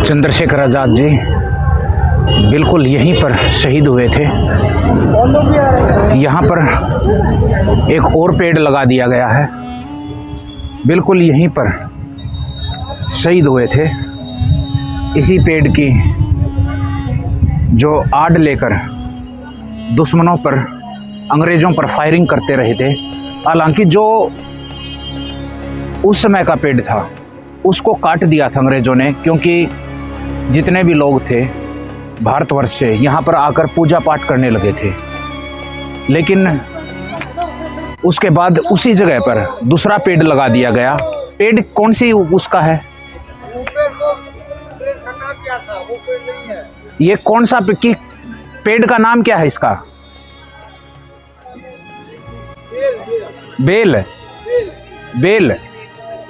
चंद्रशेखर आज़ाद जी बिल्कुल यहीं पर शहीद हुए थे। यहाँ पर एक और पेड़ लगा दिया गया है, बिल्कुल यहीं पर शहीद हुए थे। इसी पेड़ की जो आड़ लेकर दुश्मनों पर, अंग्रेज़ों पर फायरिंग करते रहे थे। हालांकि जो उस समय का पेड़ था उसको काट दिया था अंग्रेज़ों ने, क्योंकि जितने भी लोग थे भारतवर्ष से यहाँ पर आकर पूजा पाठ करने लगे थे। लेकिन उसके बाद उसी जगह पर दूसरा पेड़ लगा दिया गया। पेड़ कौन सी उसका है? ये कौन सा पेड़ का नाम क्या है इसका? बेल। बेल,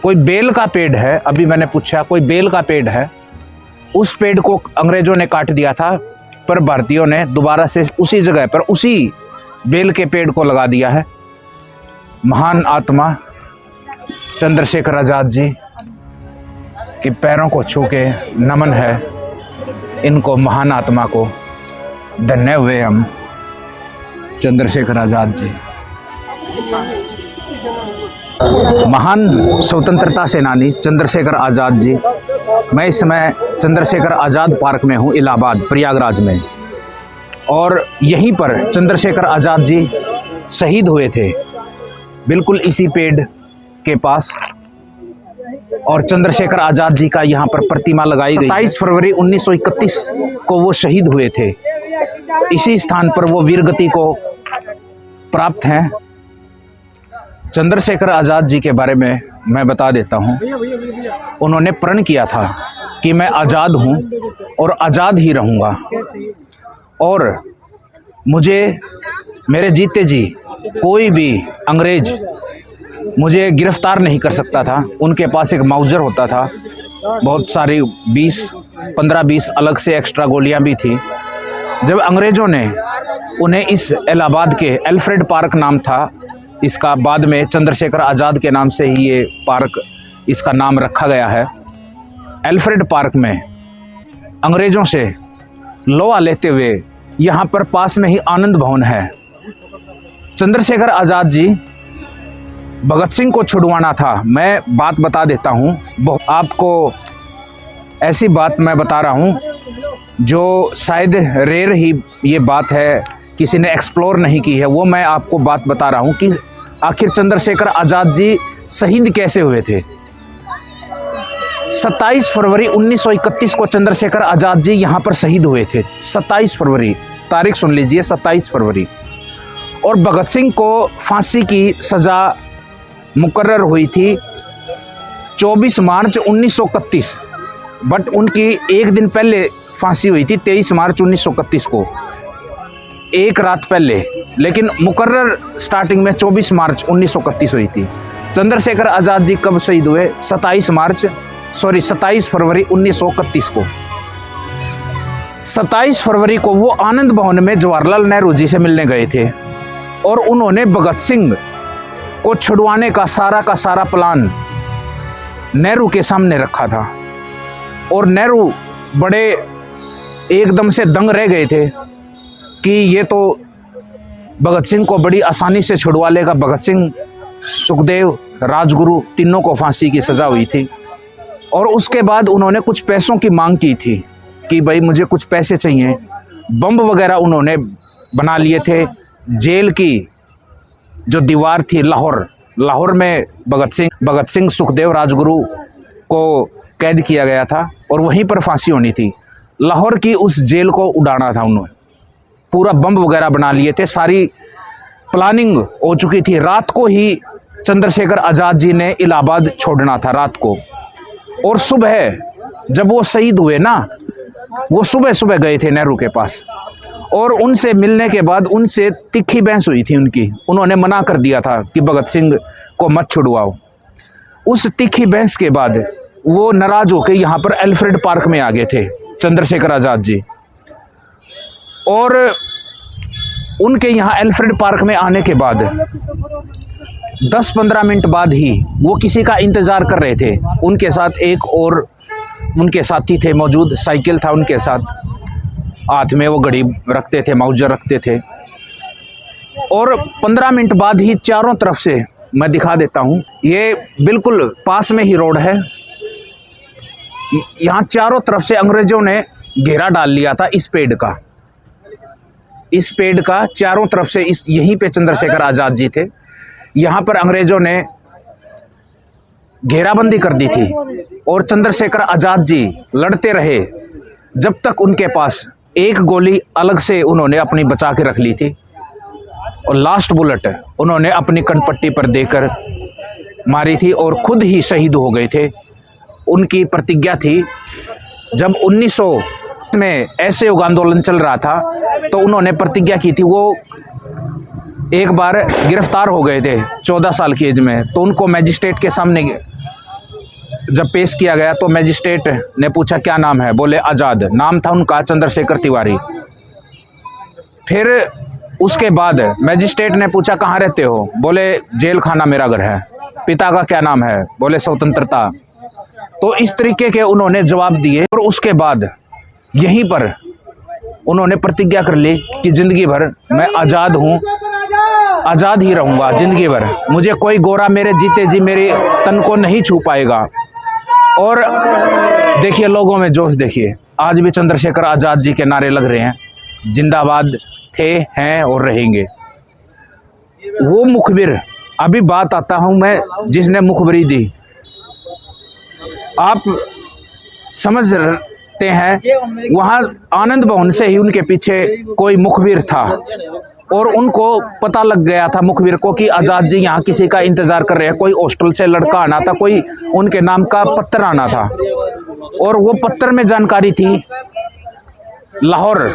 कोई बेल का पेड़ है। अभी मैंने पूछा कोई बेल का पेड़ है। उस पेड़ को अंग्रेजों ने काट दिया था, पर भारतीयों ने दोबारा से उसी जगह पर उसी बेल के पेड़ को लगा दिया है। महान आत्मा चंद्रशेखर आज़ाद जी के पैरों को छू के नमन है। इनको, महान आत्मा को धन्य हुए हम। चंद्रशेखर आज़ाद जी महान स्वतंत्रता सेनानी चंद्रशेखर आज़ाद जी। मैं इस समय चंद्रशेखर आज़ाद पार्क में हूँ, इलाहाबाद, प्रयागराज में। और यहीं पर चंद्रशेखर आज़ाद जी शहीद हुए थे, बिल्कुल इसी पेड़ के पास। और चंद्रशेखर आज़ाद जी का यहाँ पर प्रतिमा लगाई गई। 27 फरवरी 1931 को वो शहीद हुए थे। इसी स्थान पर वो वीरगति को प्राप्त हैं। चंद्रशेखर आज़ाद जी के बारे में मैं बता देता हूँ। उन्होंने प्रण किया था कि मैं आज़ाद हूँ और आज़ाद ही रहूँगा, और मुझे मेरे जीते जी कोई भी अंग्रेज मुझे गिरफ्तार नहीं कर सकता था। उनके पास एक माउजर होता था, बहुत सारी 15-20 अलग से एक्स्ट्रा गोलियां भी थी। जब अंग्रेज़ों ने उन्हें इस इलाहाबाद के अल्फ्रेड पार्क नाम था इसका, बाद में चंद्रशेखर आज़ाद के नाम से ही ये पार्क, इसका नाम रखा गया है। अल्फ्रेड पार्क में अंग्रेज़ों से लोहा लेते हुए यहाँ पर पास में ही आनंद भवन है। चंद्रशेखर आज़ाद जी भगत सिंह को छुड़वाना था। मैं बात बता देता हूँ आपको, ऐसी बात मैं बता रहा हूँ जो शायद रेयर ही ये बात है, किसी ने एक्सप्लोर नहीं की है। वो मैं आपको बात बता रहा हूँ कि आखिर चंद्रशेखर आज़ाद जी शहीद कैसे हुए थे। 27 फरवरी 1931 को चंद्रशेखर आज़ाद जी यहाँ पर शहीद हुए थे। 27 फरवरी, तारीख सुन लीजिए, 27 फरवरी। और भगत सिंह को फांसी की सज़ा मुकर्रर हुई थी 24 मार्च 1931, बट उनकी एक दिन पहले फांसी हुई थी 23 मार्च 1931 को, एक रात पहले। लेकिन मुकर्रर स्टार्टिंग में 24 मार्च 1931 हुई थी। चंद्रशेखर आज़ाद जी कब शहीद हुए? 27 फरवरी 1931 को। 27 फरवरी को वो आनंद भवन में जवाहरलाल नेहरू जी से मिलने गए थे, और उन्होंने भगत सिंह को छुड़वाने का सारा प्लान नेहरू के सामने रखा था। और नेहरू बड़े एकदम से दंग रह गए थे कि ये तो भगत सिंह को बड़ी आसानी से छुड़वा लेगा। भगत सिंह, सुखदेव, राजगुरु तीनों को फांसी की सज़ा हुई थी। और उसके बाद उन्होंने कुछ पैसों की मांग की थी कि भाई मुझे कुछ पैसे चाहिए। बम वगैरह उन्होंने बना लिए थे। जेल की जो दीवार थी लाहौर में भगत सिंह, सुखदेव, राजगुरु को कैद किया गया था और वहीं पर फांसी होनी थी। लाहौर की उस जेल को उड़ाना था उन्होंने। पूरा बम वगैरह बना लिए थे, सारी प्लानिंग हो चुकी थी। रात को ही चंद्रशेखर आज़ाद जी ने इलाहाबाद छोड़ना था, रात को। और सुबह जब वो शहीद हुए ना, वो सुबह गए थे नेहरू के पास, और उनसे मिलने के बाद उनसे तीखी बहस हुई थी उनकी। उन्होंने मना कर दिया था कि भगत सिंह को मत छुड़वाओ। उस तीखी बहस के बाद वो नाराज होकर यहाँ पर अल्फ्रेड पार्क में आ गए थे चंद्रशेखर आज़ाद जी। और उनके यहाँ अल्फ्रेड पार्क में आने के बाद 10-15 मिनट बाद ही वो किसी का इंतज़ार कर रहे थे। उनके साथ एक और उनके साथी थे मौजूद, साइकिल था उनके साथ, हाथ में वो घड़ी रखते थे, माउजर रखते थे। और 15 मिनट बाद ही चारों तरफ से, मैं दिखा देता हूँ, ये बिल्कुल पास में ही रोड है, यहाँ चारों तरफ से अंग्रेजों ने घेरा डाल लिया था इस पेड़ का, इस पेड़ का चारों तरफ से। इस यहीं पे चंद्रशेखर आज़ाद जी थे, यहाँ पर अंग्रेजों ने घेराबंदी कर दी थी और चंद्रशेखर आज़ाद जी लड़ते रहे जब तक उनके पास एक गोली अलग से उन्होंने अपनी बचा के रख ली थी और लास्ट बुलेट उन्होंने अपनी कनपट्टी पर देकर मारी थी और खुद ही शहीद हो गए थे। उनकी प्रतिज्ञा थी, जब 1900 में ऐसे युग आंदोलन चल रहा था तो उन्होंने प्रतिज्ञा की थी, वो एक बार गिरफ्तार हो गए थे 14 साल की एज में, तो उनको मैजिस्ट्रेट के सामने जब पेश किया गया तो मैजिस्ट्रेट ने पूछा क्या नाम है, बोले आज़ाद। नाम था उनका चंद्रशेखर तिवारी। फिर उसके बाद मैजिस्ट्रेट ने पूछा कहाँ रहते हो, बोले जेल खाना मेरा घर है। पिता का क्या नाम है, बोले स्वतंत्रता। तो इस तरीके के उन्होंने जवाब दिए और उसके बाद यहीं पर उन्होंने प्रतिज्ञा कर ली कि ज़िंदगी भर मैं आज़ाद हूँ, आज़ाद ही रहूँगा ज़िंदगी भर, मुझे कोई गोरा मेरे जीते जी मेरे तन को नहीं छू पाएगा। और देखिए लोगों में जोश देखिए, आज भी चंद्रशेखर आज़ाद जी के नारे लग रहे हैं, जिंदाबाद थे, हैं और रहेंगे। वो मुखबिर, अभी बात आता हूँ मैं जिसने मुखबरी दी, आप समझते हैं, वहाँ आनंद भवन से ही उनके पीछे कोई मुखबिर था और उनको पता लग गया था मुखबिर को कि आज़ाद जी यहाँ किसी का इंतज़ार कर रहे हैं। कोई हॉस्टल से लड़का आना था, कोई उनके नाम का पत्र आना था और वो पत्र में जानकारी थी लाहौर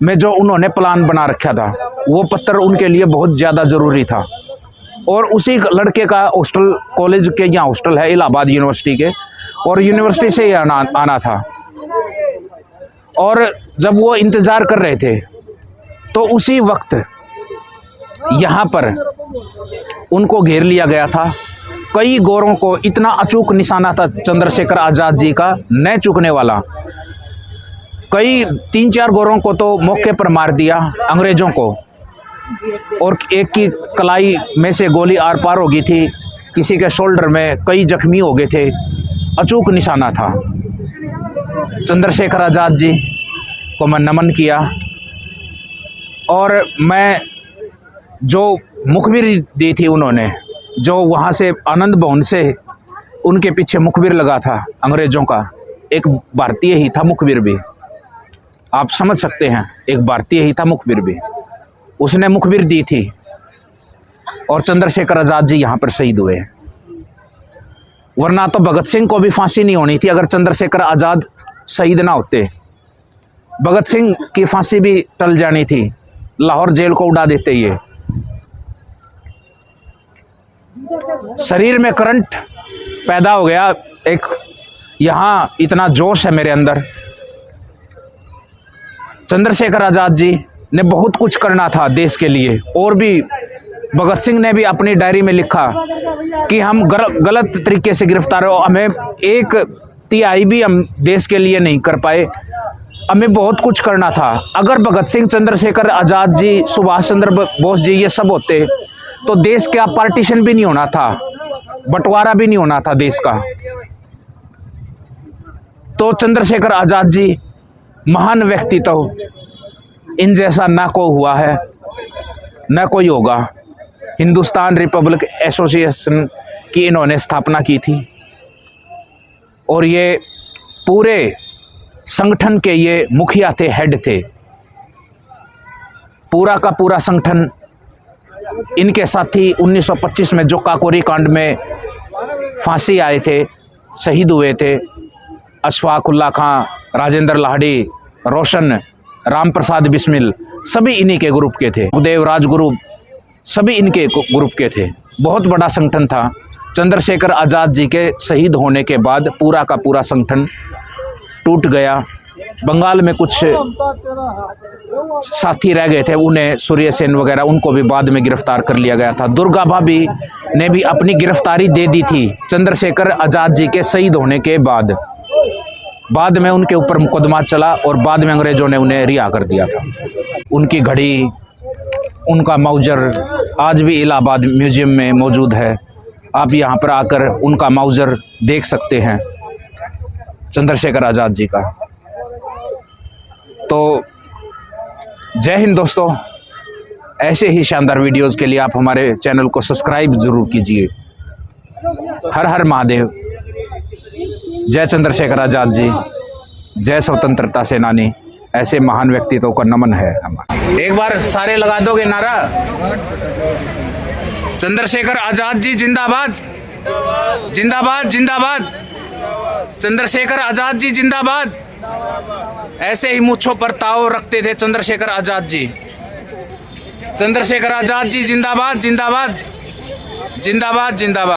में जो उन्होंने प्लान बना रखा था, वो पत्र उनके लिए बहुत ज़्यादा ज़रूरी था। और उसी लड़के का हॉस्टल, कॉलेज के यहाँ हॉस्टल है इलाहाबाद यूनिवर्सिटी के, और यूनिवर्सिटी से ही आना था। और जब वो इंतज़ार कर रहे थे तो उसी वक्त यहाँ पर उनको घेर लिया गया था। कई गोरों को, इतना अचूक निशाना था चंद्रशेखर आज़ाद जी का, न चूकने वाला। कई 3-4 गोरों को तो मौके पर मार दिया अंग्रेज़ों को, और एक की कलाई में से गोली आर पार हो गई थी, किसी के शोल्डर में, कई जख्मी हो गए थे। अचूक निशाना था। चंद्रशेखर आज़ाद जी को मैं नमन किया और मैं जो मुखबिर दी थी उन्होंने, जो वहाँ से आनंद भवन से उनके पीछे मुखबिर लगा था अंग्रेज़ों का, एक भारतीय ही था मुखबिर भी, आप समझ सकते हैं, एक भारतीय ही था मुखबिर भी, उसने मुखबिर दी थी और चंद्रशेखर आज़ाद जी यहाँ पर शहीद हुए। वरना तो भगत सिंह को भी फांसी नहीं होनी थी अगर चंद्रशेखर आज़ाद शहीद ना होते। भगत सिंह की फांसी भी टल जानी थी, लाहौर जेल को उड़ा देते। ये शरीर में करंट पैदा हो गया, एक यहाँ इतना जोश है मेरे अंदर। चंद्रशेखर आज़ाद जी ने बहुत कुछ करना था देश के लिए, और भी भगत सिंह ने भी अपनी डायरी में लिखा कि हम गलत तरीके से गिरफ्तार हो, हमें 1/3 भी हम देश के लिए नहीं कर पाए, हमें बहुत कुछ करना था। अगर भगत सिंह, चंद्रशेखर आज़ाद जी, सुभाष चंद्र बोस जी ये सब होते तो देश का पार्टीशन भी नहीं होना था, बंटवारा भी नहीं होना था देश का। तो चंद्रशेखर आज़ाद जी महान व्यक्तित्व, इन जैसा ना को हुआ है न कोई होगा। हिंदुस्तान रिपब्लिक एसोसिएशन की इन्होंने स्थापना की थी और ये पूरे संगठन के ये मुखिया थे, हेड थे। पूरा का पूरा संगठन इनके साथी 1925 में जो काकोरी कांड में फांसी आए थे, शहीद हुए थे, अशफाक उल्ला खां, राजेंद्र लाहड़ी, रोशन, राम प्रसाद बिस्मिल, सभी इन्हीं के ग्रुप के थे। उदय राजगुरु, सभी इनके ग्रुप के थे। बहुत बड़ा संगठन था। चंद्रशेखर आज़ाद जी के शहीद होने के बाद पूरा का पूरा संगठन टूट गया। बंगाल में कुछ साथी रह गए थे, उन्हें सूर्य सेन वगैरह, उनको भी बाद में गिरफ्तार कर लिया गया था। दुर्गा भाभी ने भी अपनी गिरफ्तारी दे दी थी चंद्रशेखर आज़ाद जी के शहीद होने के बाद। बाद में उनके ऊपर मुकदमा चला और बाद में अंग्रेज़ों ने उन्हें रिहा कर दिया था। उनकी घड़ी, उनका मौजर आज भी इलाहाबाद म्यूज़ियम में मौजूद है। आप यहाँ पर आकर उनका मौजर देख सकते हैं, चंद्रशेखर आज़ाद जी का। तो जय हिंद दोस्तों, ऐसे ही शानदार वीडियोस के लिए आप हमारे चैनल को सब्सक्राइब ज़रूर कीजिए। हर हर महादेव। जय चंद्रशेखर आज़ाद जी, जय स्वतंत्रता सेनानी। ऐसे महान व्यक्तित्वों का नमन है हमारा। एक बार सारे लगा दोगे नारा, चंद्रशेखर आज़ाद जी जिंदाबाद, जिंदाबाद जिंदाबाद, चंद्रशेखर आज़ाद जी जिंदाबाद। ऐसे ही मूंछों पर ताव रखते थे चंद्रशेखर आज़ाद जी। चंद्रशेखर आज़ाद जी जिंदाबाद, जिंदाबाद, जिंदाबाद, जिंदाबाद।